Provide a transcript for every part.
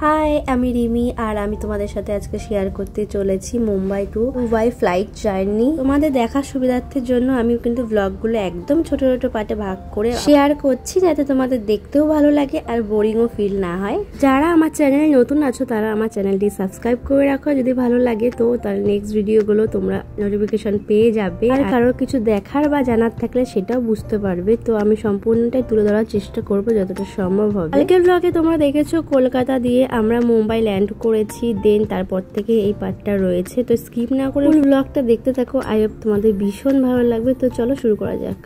High, আমি রিমি আর আমি তোমাদের সাথে আজকে শেয়ার করতে চলেছি Mumbai to Dubai flight journey. তোমাদের দেখার সুবিধার্থের জন্য আমি কিন্তু ব্লগগুলো একদম ছোট ছোট পার্টে ভাগ করে শেয়ার করছি, যাতে তোমাদের দেখতেও ভালো লাগে আর বোরিংও ফিল না হয়। যারা আমার চ্যানেলে নতুন আছো তারা আমার চ্যানেলটি সাবস্ক্রাইব করে রাখো, যদি ভালো লাগে তো তার নেক্সট ভিডিওগুলো তোমরা নোটিফিকেশন পেয়ে যাবে। আর কারোর কিছু দেখার বা জানার থাকলে সেটাও বুঝতে পারবে। তো আমি সম্পূর্ণটাই তুলে ধরার চেষ্টা করবো যতটা সম্ভব হবে। কালকের ব্লগে তোমরা দেখেছো কলকাতা দিয়ে আমরা মুম্বাই ল্যান্ড করেছি, দেন তারপর থেকে এই পার্টটা রয়েছে। তো স্কিপ না করে ব্লগটা দেখতে থাকো, আই হোপ তোমাদের ভীষণ ভালো লাগবে। তো চলো শুরু করা যাক।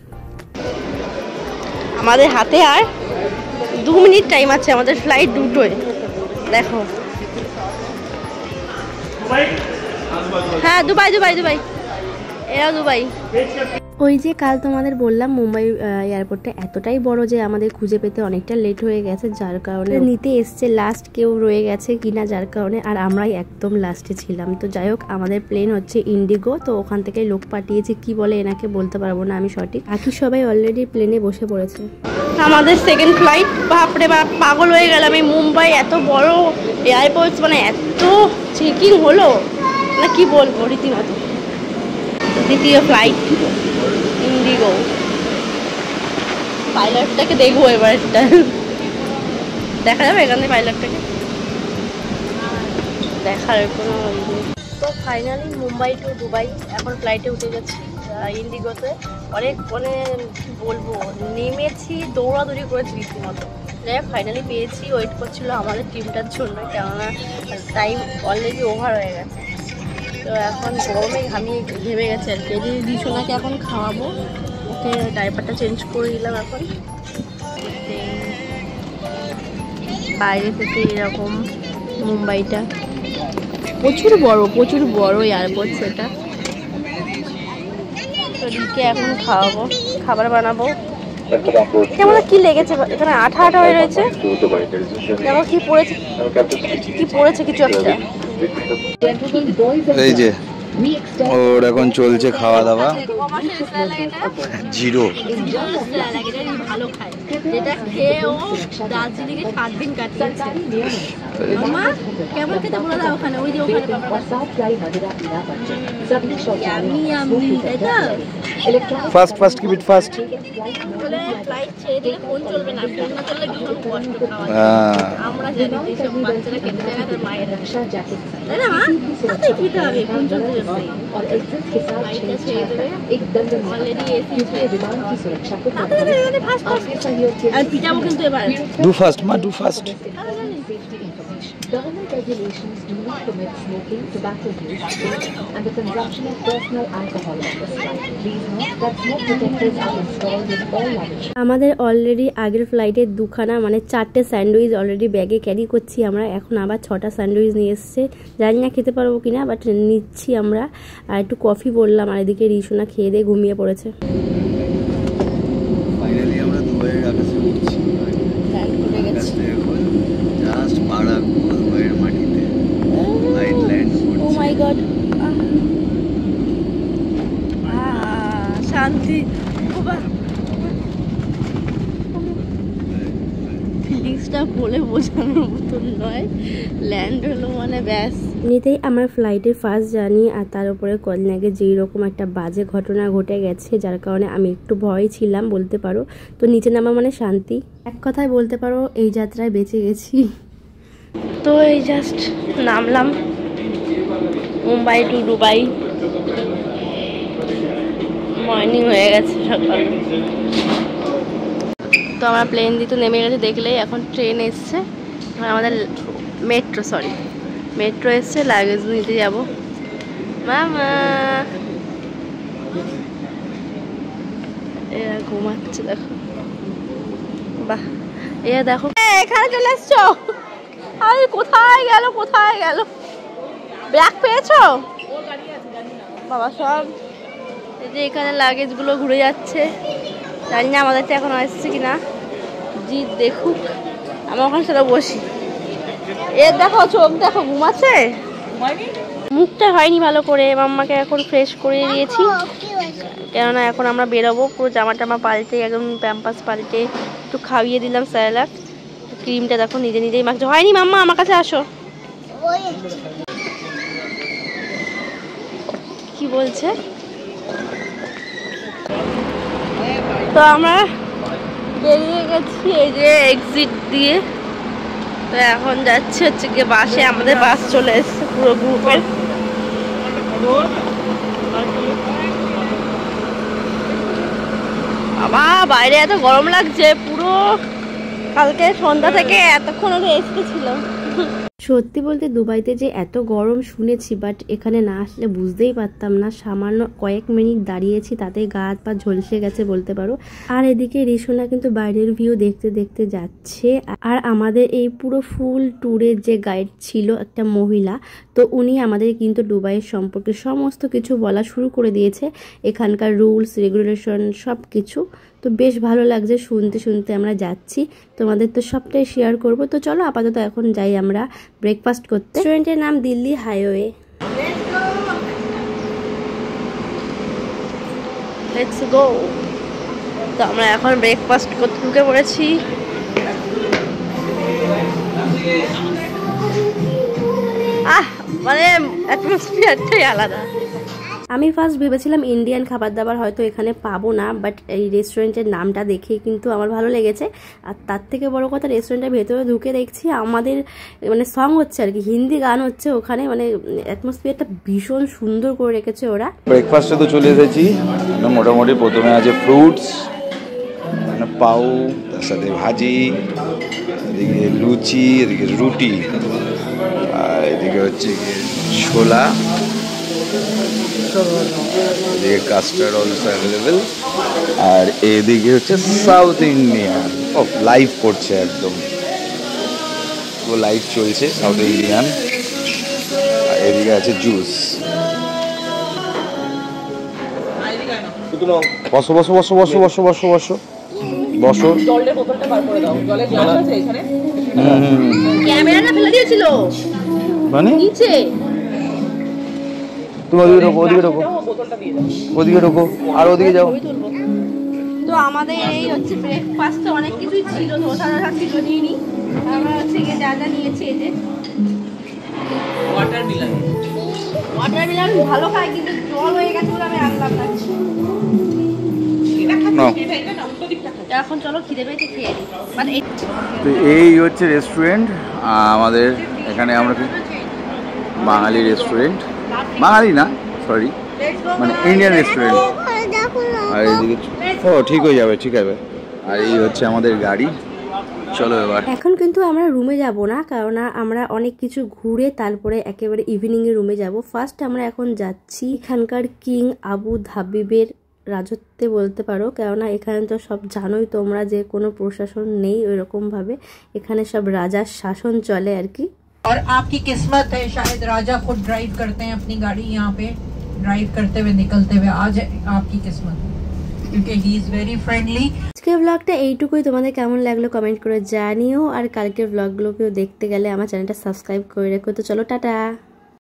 আমাদের হাতে আর 2 মিনিট টাইম আছে, আমাদের ফ্লাইট দুটোয়। দেখো, হ্যাঁ দুবাই দুবাই দুবাই, এরাও দুবাই। ওই যে কাল তোমাদের বললাম মুম্বাই এয়ারপোর্টটা এতটাই বড় যে আমাদের খুঁজে পেতে অনেকটা লেট হয়ে গেছে, যার কারণে নিতে এসছে লাস্ট কেউ রয়ে গেছে কিনা, যার কারণে আর আমরাই একদম লাস্টে ছিলাম। তো যাই হোক, আমাদের প্লেন হচ্ছে ইন্ডিগো। তো ওখান থেকে লোক পাঠিয়েছে, কি বলে এনাকে বলতে পারবো না আমি সঠিক। বাকি সবাই অলরেডি প্লেনে বসে পড়েছে। আমাদের সেকেন্ড ফ্লাইট। বাপরে বাপ, পাগল হয়ে গেলাম। এই মুম্বাই এত বড় এয়ারপোর্ট, মানে এত চেকিং হলো না কি বলবো, রীতিমতো। দ্বিতীয় ফ্লাইট ইন্ডিগো। পাইলটটাকে দেখবো এবার, দেখা যাবে এখানে পাইলটটাকে দেখার কোনো। তো ফাইনালি মুম্বাই টু দুবাই এখন ফ্লাইটে উঠে গেছি ইন্ডিগোতে। অনেক মানে কি বলবো, নেমেছি, দৌড়াদৌড়ি করেছি রীতিমতো। যাই ফাইনালি পেয়েছি। ওয়েট করছিল আমাদের টিমটার জন্য, কেননা টাইম অলরেডি ওভার হয়ে গেছে। তো এখন গরমে ঘেমে গেছে আর কি। দিশোনাকে এখন খাওয়াবো, ওকে ডাইপারটা চেঞ্জ করে দিলাম। এখন বাইরে থেকে এরকম মুম্বাইটা প্রচুর বড় এয়ারপোর্ট সেটা। তো রিকে এখন খাওয়াবো, খাবার বানাবো। কেমন কি লেগেছে এখানে, আঠা আঠা হয়ে রয়েছে। কেমন কি পড়েছে কিছু একটা। এই যে ওর এখন চলছে খাওয়া দাওয়া, জিরো। ভালো খায়, যেটা খেয়ে ও দার্জিলিংয়ে 7 দিন কাটিয়েছে। কেমন খেতে বলে দাও ওখানে, ওই যে ওখানে fast keep it fast. Flight ছেড়ে দিলে ফোন চলবে না, ফোন না চললে ভীষণ কষ্ট খাওয়া। আমরা জানি এইসব বাচ্চারা খেতে যায় না তার মায়েরা, তাই না মা? তাই খেতে হবে ফোন চলতে চলতে। ফ্লাইটটা ছেড়ে দেবে, অলরেডি এসি আর পিটাবো কিন্তু এবার। ডু ফাস্ট মা, do fast. Government regulations do not permit smoking, tobacco use, and the consumption of personal alcohol on this flight. Please note that smoke detectors are installed in all luggage. আমাদের already আগের ফ্লাইটে 2খানা মানে 4টে sandwich already ব্যাগে carry করছি আমরা। এখন আবার 6টা স্যান্ডউইচ নিয়ে এসছে, জানি না খেতে পারবো কিনা, বাট নিচ্ছি আমরা। আর একটু কফি বললাম, আর এদিকে রিশোনা খেয়ে দিয়ে ঘুমিয়ে পড়েছে। ফাইনালি আমরা দুবাইয়ের আকাশে উঠছি। ল্যান্ড করে গেছি জাস্ট পাড়া দুবাইয়ের মাটিতে ফ্লাইট ল্যান্ড করছে। ও মাই গড, শান্তি। ফিলিংসটা বলে বোঝানোর মতন নয়। ল্যান্ড হলো মানে ব্যাস। এমনিতেই আমার ফ্লাইটের ফার্স্ট জার্নি, আর তার উপরে কদিন আগে যেই রকম একটা বাজে ঘটনা ঘটে গেছে, যার কারণে আমি একটু ভয় ছিলাম বলতে পারো। তো নিচে নামা মানে শান্তি, এক কথায় বলতে পারো এই যাত্রায় বেঁচে গেছি। তো এই জাস্ট নামলাম মুম্বাই টু দুবাই। মর্নিং হয়ে গেছে, সকাল। তো আমরা প্লেন দিয়ে তো নেমে গেছে দেখলেই। এখন ট্রেন এসছে, আমাদের মেট্রো এসছে, লাগেজ নিতে যাব। মামা এরা ঘুমাচ্ছে, দেখো। বাহ, এরা দেখো এখানে চলে এসছো। আরে কোথায় গেল ব্যাগ পেয়েছো বাবা? সব এই যে এখানে লাগেজগুলো ঘুরে যাচ্ছে, জানি না আমাদেরটা এখন আসছে কিনা। জি দেখুক, আমরা ওখানে সেটা বসি। এর দেখো চোখ দেখো, ঘুমাচ্ছে, মুখটা হয়নি ভালো করে। মাম্মাকে এখন ফ্রেশ করে দিয়েছি, কেননা এখন আমরা বেরোবো। পুরো জামা টামা পাল্টে, একদম প্যাম্পাস পাল্টে, একটু খাইয়ে দিলাম স্যালাড। ক্রিমটা দেখো নিজে নিজেই মাখছে। হয়নি মাম্মা, আমার কাছে আসো। কি বলছে? তো আমরা বেরিয়ে গেছি এই যে এক্সিট দিয়ে। তো এখন যাচ্ছে হচ্ছে গিয়ে বাসে, আমাদের বাস চলে এসেছে পুরো গ্রুপের। বাবা বাইরে এত গরম লাগছে, পুরো কালকে সন্ধ্যা থেকে এতক্ষণ আগে এসে ছিল। সত্যি বলতে দুবাইতে যে এত গরম শুনেছি, বাট এখানে না আসলে বুঝতেই পারতাম না। সামান্য কয়েক মিনিট দাঁড়িয়েছি তাতে গা হাত পা ঝলসে গেছে বলতে পারো। আর এদিকে রিসোনা কিন্তু বাইরের ভিউ দেখতে দেখতে যাচ্ছে। আর আমাদের এই পুরো ফুল ট্যুরের যে গাইড ছিল একটা মহিলা, তো উনি আমাদের কিন্তু দুবাইয়ের সম্পর্কে সমস্ত কিছু বলা শুরু করে দিয়েছে, এখানকার রুলস রেগুলেশন সব কিছু। তো বেশ ভালো লাগছে শুনতে শুনতে আমরা যাচ্ছি, তোমাদের তো সবটাই শেয়ার করব। তো চলো আপাতত এখন যাই আমরা ব্রেকফাস্ট করতে। রেস্টুরেন্টের নাম দিল্লি হাইওয়ে। Let's go. তো আমরা এখন ব্রেকফাস্ট করতে ঢুকে পড়েছি। মানে অ্যাটমসফিয়ারটাই আলাদা। আমি ফার্স্ট ভেবেছিলাম ইন্ডিয়ান খাবার দাবার হয়তো এখানে পাবো না, বাট এই রেস্টুরেন্টের নামটা দেখেই কিন্তু আমার ভালো লেগেছে। আর তার থেকে বড় কথা রেস্টুরেন্টের ভেতরে ঢুকে দেখছি আমাদের মানে সং হচ্ছে আর কি, হিন্দি গান হচ্ছে ওখানে। মানে অ্যাটমসফিয়ারটা ভীষণ সুন্দর করে রেখেছে ওরা। ব্রেকফাস্টে তো চলে এসেছি। মোটামুটি প্রথমে আছে ফ্রুটস, মানে পাউ, তার সাথে ভাজি, এদিকে লুচি, এদিকে রুটি, আর এদিকে হচ্ছে ছোলা, এদিকে কাস্টার্ড অলসো অ্যাভেলেবেল, আর এদিকে হচ্ছে সাউথ ইন্ডিয়ান। ও লাইভ করছে একদম, ও লাইভ চলছে সাউথ ইন্ডিয়ান। আর এদিকে আছে জুস। বসো বসো বসো বসো বসো বসো বসো বসো। ক্যামেরাটা ফেলে দিয়েছিল মানে নিচে। তুমি ওদিকে ঢোকো, ওদিকে ঢোকো, ওদিকে ঢোকো, আর ওদিকে যাও। তো আমাদের এই হচ্ছে ব্রেকফাস্ট, অনেক কিছুই ছিল, ধোসা ধোসা ছিল, নিইনি। আমরা হচ্ছে গিয়ে যা যা নিয়েছি এই যে ওয়াটারমেলন ভালো খাই, কিন্তু জল হয়ে গেছে বলে আমি আনলাম না। এখন চলো খিদে পেয়েছে, খেয়ে নিই। মানে তো এই হচ্ছে রেস্টুরেন্ট আমাদের এখানে। আমরা বাঙালি রেস্টুরেন্ট, বাঙালি না সরি, মানে ইন্ডিয়ান রেস্টুরেন্ট। আর এইদিকে ও ঠিক হয়ে যাবে, ঠিক আছে। আর এই হচ্ছে আমাদের গাড়ি। চলো এবার। এখন কিন্তু আমরা রুমে যাব না, কারণ আমরা অনেক কিছু ঘুরে তারপরে একেবারে ইভিনিং এ রুমে যাব। ফার্স্ট আমরা এখন যাচ্ছি এখানকার কিং আবু ধাবিবের রাজত্বে বলতে পারো, কেননা এখানে তো সব জানোই তোমরা যে কোনো প্রশাসন নেই ওই রকম ভাবে, এখানে সব রাজার শাসন চলে আর কি। और आपकी किस्मत है, शायद राजा खुद ड्राइव करते हैं अपनी गाड़ी, यहाँ पे ड्राइव करते हुए निकलते हुए। आज आपकी किस्मत है क्योंकि ही इज वेरी फ्रेंडली। আজকের ব্লগটা এইটুকুই। তোমাদের কেমন লাগলো কমেন্ট করে জানিও, আর কালকের ব্লগগুলোকেও দেখতে গেলে আমার চ্যানেলটা সাবস্ক্রাইব করে রেখো। তো চলো টাটা।